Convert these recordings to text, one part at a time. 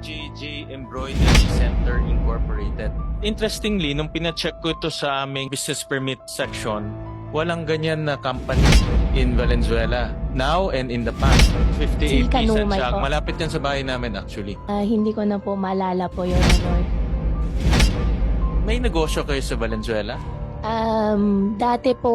QJJ Embroidery Center Incorporated. Interestingly, nung pina-check ko ito sa aming business permit section, walang ganyan na company in Valenzuela. Now and in the past. 58 San Kanumay Tiago. po. Malapit yan sa bahay namin actually. Hindi ko na po maalala po, Your Honor. May negosyo kayo sa Valenzuela? Dati po,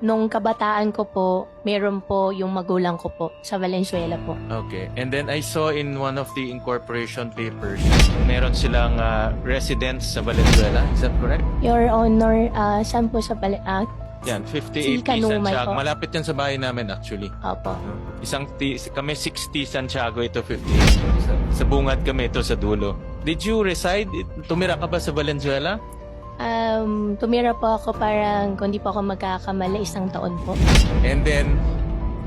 nung kabataan ko po, meron po yung magulang ko po sa Valenzuela po. Okay. And then I saw in one of the incorporation papers, meron silang residence sa Valenzuela. Is that correct? Your Honor, saan po sa Yan, 58 San Kanumay Tiago. po. Malapit yan sa bahay namin actually. Opo. Kami 60 Santiago, ito 58. Sa bungad kami, ito sa dulo. Did you reside? Tumira ka ba sa Valenzuela? Tumira po ako parang, kung di po ako magkakamali, 1 taon po. And then,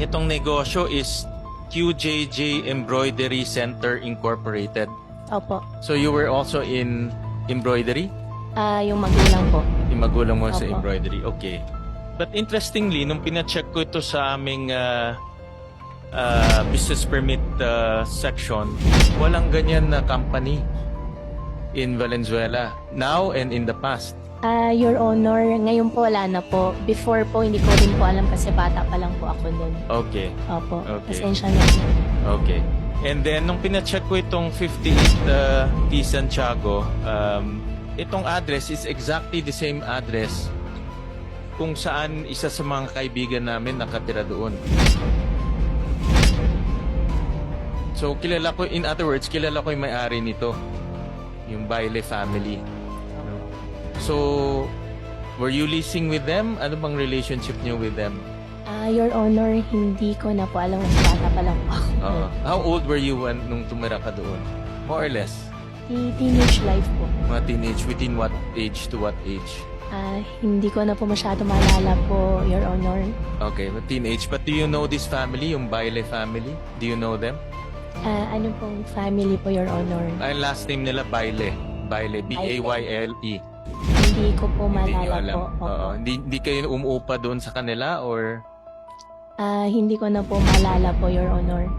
itong negosyo is QJJ Embroidery Center Incorporated. Opo. So you were also in embroidery? Yung magulang po. Yung magulang mo sa Opo. embroidery. Okay. But interestingly, nung pina-check ko ito sa aming business permit section, walang ganyan na company in Valenzuela. Now and in the past. Your Honor, ngayon po wala na po. Before po, hindi ko rin po alam kasi bata pa lang po ako nun. Okay. Opo. Okay. Pasensya na po. Okay. And then, nung pina-check ko itong 58 T. Santiago, itong address is exactly the same address kung saan isa sa mga kaibigan namin nakatira doon. So, kilala ko, in other words, kilala ko yung may-ari nito. Yung Baile family. So, were you leasing with them? Ano bang relationship niyo with them? Your Honor, hindi ko na po alam mas bata pa lang po ako. How old were you nung tumira ka doon? More or less? Teenage life po. Mga teenage, within what age to what age? Hindi ko na po masyado maalala po, Your Honor. Okay, teenage. But do you know this family, yung Baile family? Do you know them? Ano pong family po, Your Honor? Ang last name nila Baile. Baile, B-A-Y-L-E. Hindi ko po Hindi nyo maalala alam. po. Opo. Oo. Hindi kayo umuupa doon sa kanila or? Hindi ko na po maalala po, Your Honor.